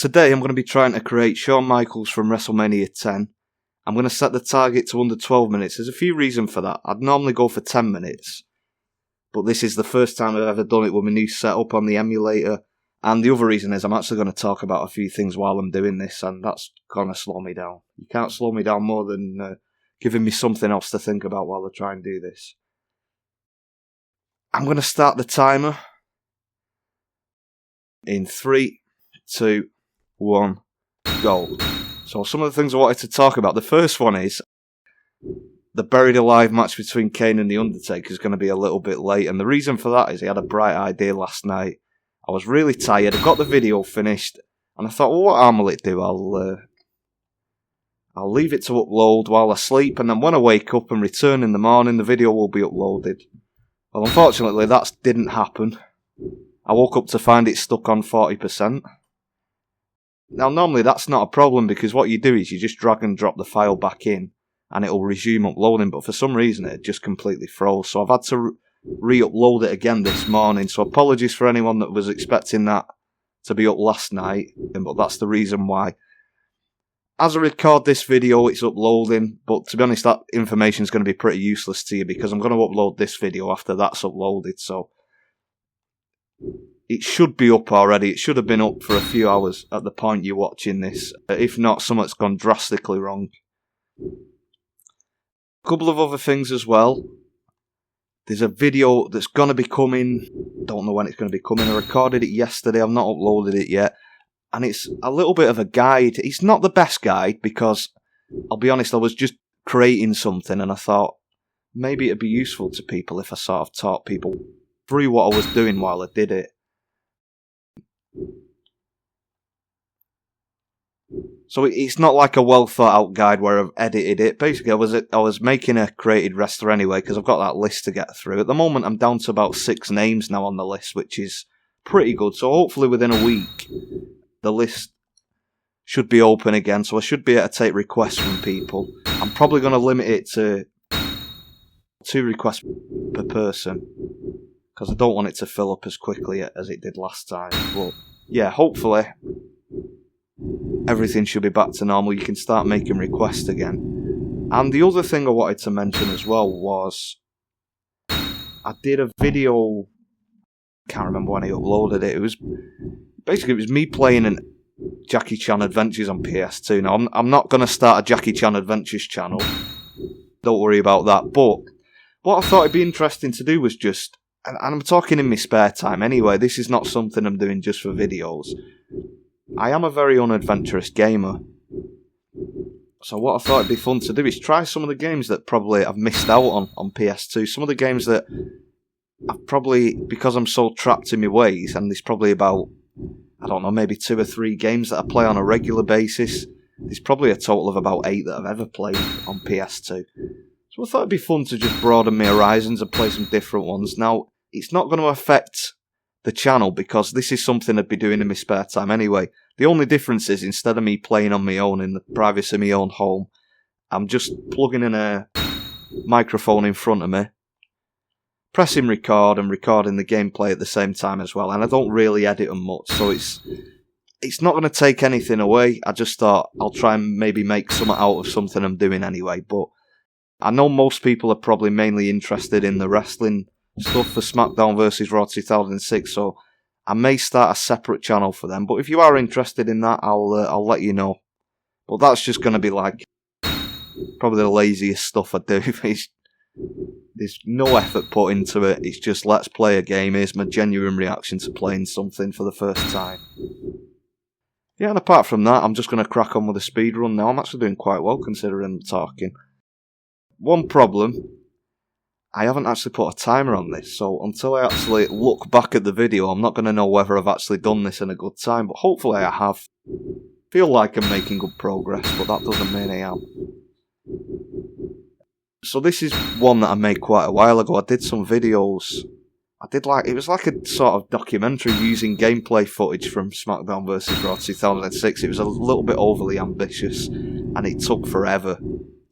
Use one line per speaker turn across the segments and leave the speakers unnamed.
today I'm going to be trying to create Shawn Michaels from Wrestlemania 10. I'm going to set the target to under 12 minutes. There's a few reasons for that. I'd normally go for 10 minutes. But this is the first time I've ever done it with my new setup on the emulator. And the other reason is I'm actually going to talk about a few things while I'm doing this, and that's going to slow me down. You can't slow me down more than giving me something else to think about while I try and do this. I'm going to start the timer in 3, 2, 1, go. So some of the things I wanted to talk about. The first one is the Buried Alive match between Kane and The Undertaker is going to be a little bit late, and the reason for that is he had a bright idea last night. I was really tired. I got the video finished, and I thought, well, what harm will it do? I'll leave it to upload while I sleep, and then when I wake up and return in the morning, the video will be uploaded. Well, unfortunately, that didn't happen. I woke up to find it stuck on 40%. Now, normally that's not a problem, because what you do is you just drag and drop the file back in, and it'll resume uploading, but for some reason it just completely froze, so I've had to re-upload it again this morning, so apologies for anyone that was expecting that to be up last night, but that's the reason why. As I record this video, it's uploading, but to be honest, that information is going to be pretty useless to you, because I'm going to upload this video after that's uploaded, so it should be up already. It should have been up for a few hours at the point you're watching this. If not, something's gone drastically wrong. A couple of other things as well. There's a video that's going to be coming. Don't know when it's going to be coming. I recorded it yesterday. I've not uploaded it yet. And it's a little bit of a guide. It's not the best guide because, I'll be honest, I was just creating something and I thought maybe it'd be useful to people if I sort of taught people through what I was doing while I did it. So it's not like a well thought out guide where I've edited it. Basically, I was making a created wrestler anyway because I've got that list to get through. At the moment, I'm down to about 6 names now on the list, which is pretty good. So hopefully within a week, the list should be open again. So I should be able to take requests from people. I'm probably going to limit it to 2 requests per person because I don't want it to fill up as quickly as it did last time. But yeah, hopefully everything should be back to normal. You can start making requests again. And the other thing I wanted to mention as well was I did a video, can't remember when I uploaded it. It was me playing an Jackie Chan Adventures on PS2. Now I'm not going to start a Jackie Chan Adventures channel. Don't worry about that. But what I thought it'd be interesting to do was just, and I'm talking in my spare time anyway, this is not something I'm doing just for videos. I am a very unadventurous gamer. So what I thought it'd be fun to do is try some of the games that probably I've missed out on PS2. Some of the games that I've probably, because I'm so trapped in my ways, and there's probably about, I don't know, maybe 2 or 3 games that I play on a regular basis. There's probably a total of about 8 that I've ever played on PS2. So I thought it'd be fun to just broaden my horizons and play some different ones. Now, it's not going to affect the channel because this is something I'd be doing in my spare time anyway. The only difference is instead of me playing on my own in the privacy of my own home, I'm just plugging in a microphone in front of me, pressing record and recording the gameplay at the same time as well. And I don't really edit them much, so it's not going to take anything away. I just thought I'll try and maybe make something out of something I'm doing anyway. But I know most people are probably mainly interested in the wrestling stuff for Smackdown Vs Raw 2006, so I may start a separate channel for them. But if you are interested in that, I'll let you know. But that's just going to be like probably the laziest stuff I do. There's no effort put into it. It's just let's play a game. Here's my genuine reaction to playing something for the first time. Yeah, and apart from that, I'm just going to crack on with the speedrun now. I'm actually doing quite well considering I'm talking. One problem, I haven't actually put a timer on this, so until I actually look back at the video, I'm not going to know whether I've actually done this in a good time, but hopefully I have. Feel like I'm making good progress, but that doesn't mean I am. So this is one that I made quite a while ago. I did some videos. It was like a sort of documentary using gameplay footage from Smackdown vs Raw 2006. It was a little bit overly ambitious, and it took forever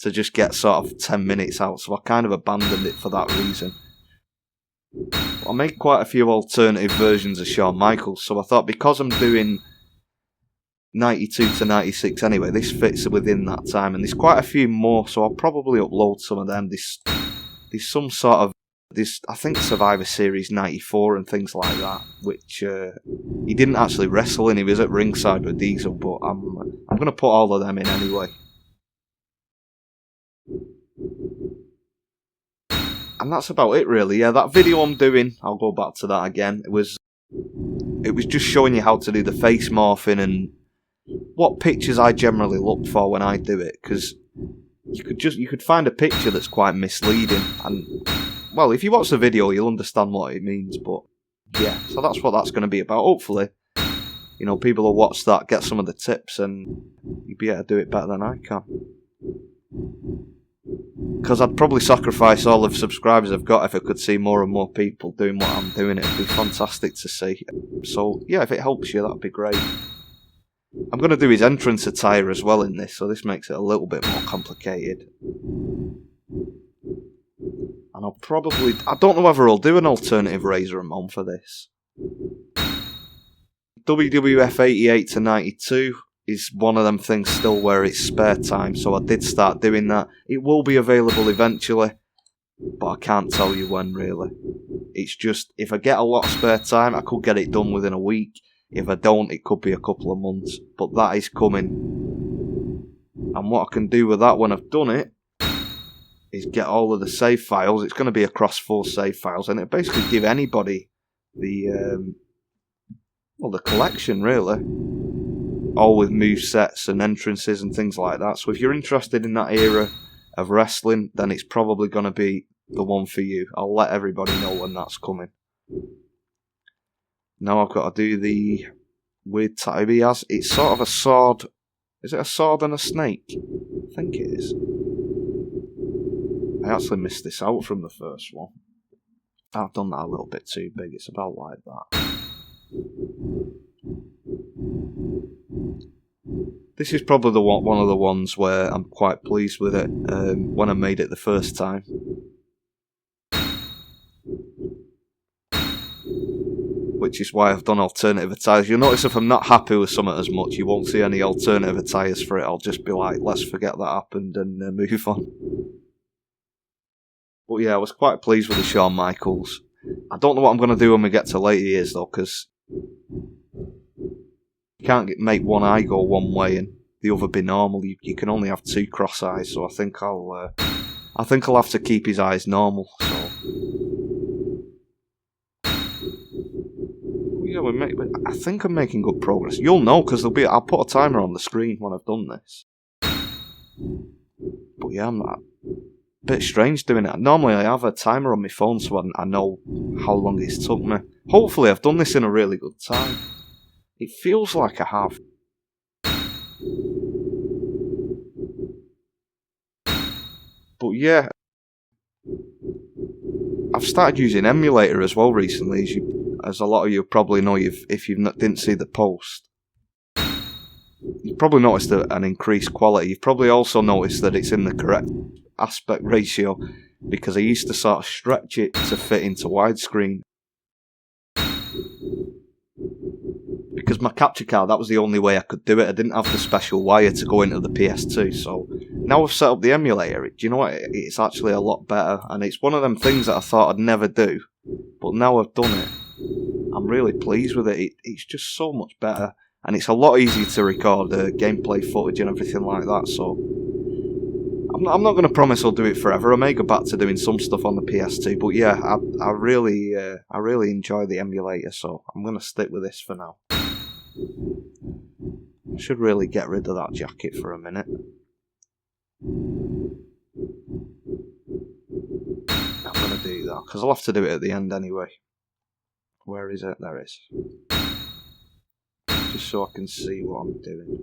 to just get sort of 10 minutes out, so I kind of abandoned it for that reason. I made quite a few alternative versions of Shawn Michaels, so I thought because I'm doing 92 to 96 anyway. This fits within that time, and there's quite a few more, so I'll probably upload some of them. There's some sort of, I think Survivor Series 94 and things like that, which he didn't actually wrestle in, he was at ringside with Diesel, but I'm going to put all of them in anyway. And that's about it really. Yeah, that video I'm doing, I'll go back to that again. It was just showing you how to do the face morphing and what pictures I generally look for when I do it, because you could find a picture that's quite misleading, and well, if you watch the video you'll understand what it means. But yeah, so that's what that's going to be about. Hopefully, you know, people will watch that, get some of the tips, and you'll be able to do it better than I can. Because I'd probably sacrifice all the subscribers I've got if I could see more and more people doing what I'm doing. It'd be fantastic to see. So yeah, if it helps you, that'd be great. I'm going to do his entrance attire as well in this, so this makes it a little bit more complicated. And I don't know whether I'll do an alternative Razor Ramon for this. WWF 88 to 92 is one of them things still where it's spare time, so I did start doing that. It will be available eventually, but I can't tell you when really. It's just, if I get a lot of spare time, I could get it done within a week. If I don't, it could be a couple of months, but that is coming. And what I can do with that when I've done it is get all of the save files. It's going to be across 4 save files, and it'll basically give anybody the collection really, all with movesets and entrances and things like that. So if you're interested in that era of wrestling, then it's probably going to be the one for you. I'll let everybody know when that's coming. Now I've got to do the weird tattoo he has. It's sort of a sword. Is it a sword and a snake? I think it is. I actually missed this out from the first one. I've done that a little bit too big. It's about like that. This is probably one of the ones where I'm quite pleased with it when I made it the first time. Which is why I've done alternative attires. You'll notice if I'm not happy with something as much, you won't see any alternative attires for it. I'll just be like, let's forget that happened and move on. But yeah, I was quite pleased with the Shawn Michaels. I don't know what I'm going to do when we get to later years though, because you can't make one eye go one way and the other be normal. You can only have 2 cross eyes, so I think I'll have to keep his eyes normal. So yeah, I think I'm making good progress. You'll know because I'll put a timer on the screen when I've done this. But yeah, I'm a bit strange doing it. Normally I have a timer on my phone so I know how long it's took me. Hopefully I've done this in a really good time. It feels like I have. But yeah, I've started using emulator as well recently, as a lot of you probably know if you didn't see the post. You've probably noticed an increased quality. You've probably also noticed that it's in the correct aspect ratio, because I used to sort of stretch it to fit into widescreen. Because my capture card, that was the only way I could do it. I didn't have the special wire to go into the PS2, so now I've set up the emulator. Do you know what? It's actually a lot better, and it's one of them things that I thought I'd never do, but now I've done it. I'm really pleased with it. It's just so much better, and it's a lot easier to record gameplay footage and everything like that, so I'm not going to promise I'll do it forever. I may go back to doing some stuff on the PS2, but yeah, I really enjoy the emulator, so I'm going to stick with this for now. I should really get rid of that jacket for a minute. I'm going to do that, because I'll have to do it at the end anyway. Where is it? There it is. Just so I can see what I'm doing.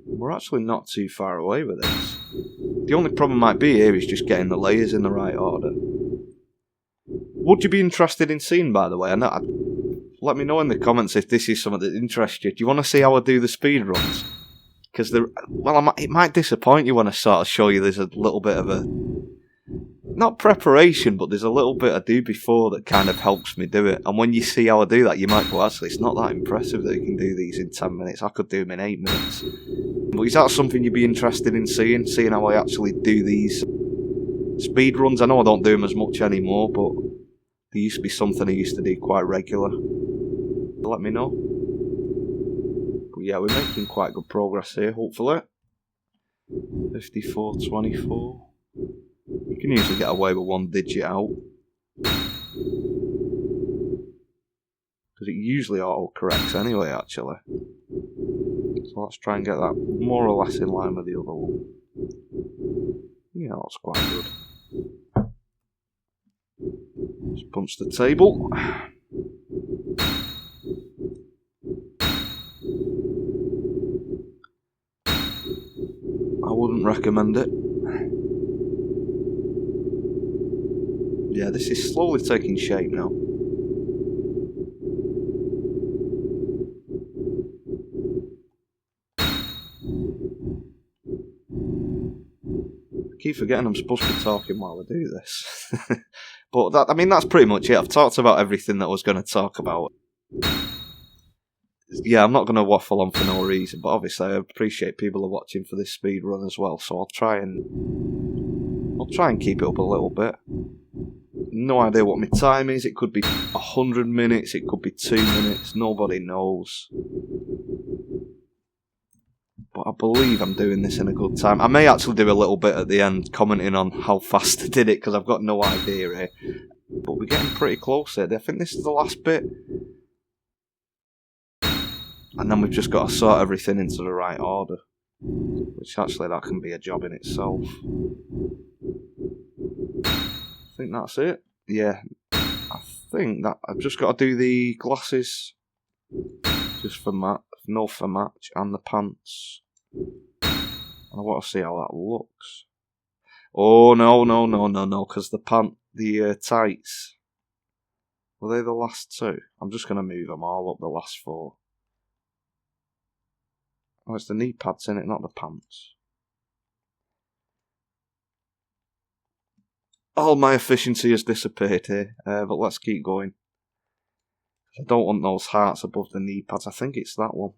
We're actually not too far away with this. The only problem might be here is just getting the layers in the right order. Would you be interested in seeing, by the way? Let me know in the comments if this is something that interests you. Do you want to see how I do the speedruns? Because it might disappoint you when I sort of show you there's a little bit of not preparation, but there's a little bit I do before that kind of helps me do it. And when you see how I do that, you might go, actually, it's not that impressive that you can do these in 10 minutes. I could do them in 8 minutes. But is that something you'd be interested in seeing how I actually do these speed runs? I know I don't do them as much anymore, but they used to be something I used to do quite regular. Let me know. But yeah, we're making quite good progress here, hopefully. 54.24. You can usually get away with one digit out, because it usually auto-corrects anyway, actually. So let's try and get that more or less in line with the other one. Yeah, that's quite good. Just punch the table. I wouldn't recommend it. Yeah, this is slowly taking shape now. I keep forgetting I'm supposed to be talking while I do this. But that's pretty much it. I've talked about everything that I was going to talk about. Yeah, I'm not going to waffle on for no reason, but obviously I appreciate people are watching for this speed run as well, so I'll try and keep it up a little bit. No idea what my time is. It could be 100 minutes, it could be 2 minutes, nobody knows. But I believe I'm doing this in a good time. I may actually do a little bit at the end, commenting on how fast I did it, because I've got no idea here. But we're getting pretty close here. I think this is the last bit. And then we've just got to sort everything into the right order. Which actually, that can be a job in itself. I think that's it. Yeah, I think that I've just got to do the glasses. Just for match, for match, and the pants. And I want to see how that looks. Oh, no, because the tights. Were they the last two? I'm just going to move them all up, the last four. Oh, it's the knee pads in it, not the pants. All my efficiency has disappeared here, but let's keep going. I don't want those hearts above the knee pads. I think it's that one.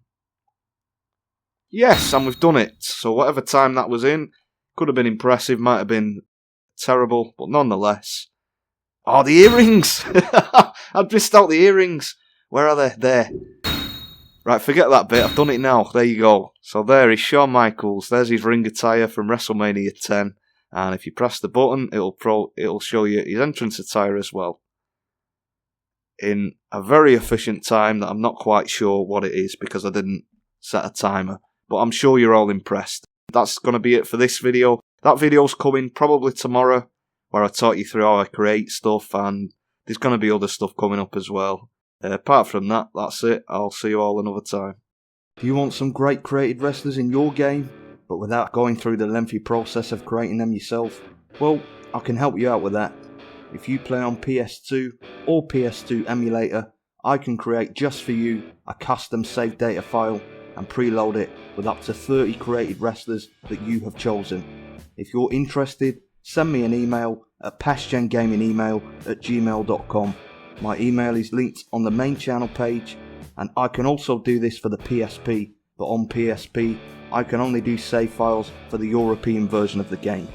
Yes, and we've done it. So whatever time that was in, could have been impressive, might have been terrible, but nonetheless. Oh, the earrings! I've missed out the earrings. Where are they? There. Right, forget that bit. I've done it now. There you go. So there is Shawn Michaels. There's his ring attire from Wrestlemania 10. And if you press the button, it'll show you his entrance attire as well. In a very efficient time that I'm not quite sure what it is because I didn't set a timer. But I'm sure you're all impressed. That's going to be it for this video. That video's coming probably tomorrow, where I talk you through how I create stuff, and there's going to be other stuff coming up as well. Apart from that, that's it. I'll see you all another time. Do you want some great created wrestlers in your game, but without going through the lengthy process of creating them yourself? Well, I can help you out with that. If you play on PS2 or PS2 emulator, I can create just for you a custom save data file and preload it with up to 30 created wrestlers that you have chosen. If you're interested, send me an email at pastgengamingemail@gmail.com. My email is linked on the main channel page, and I can also do this for the PSP, but on PSP I can only do save files for the European version of the game.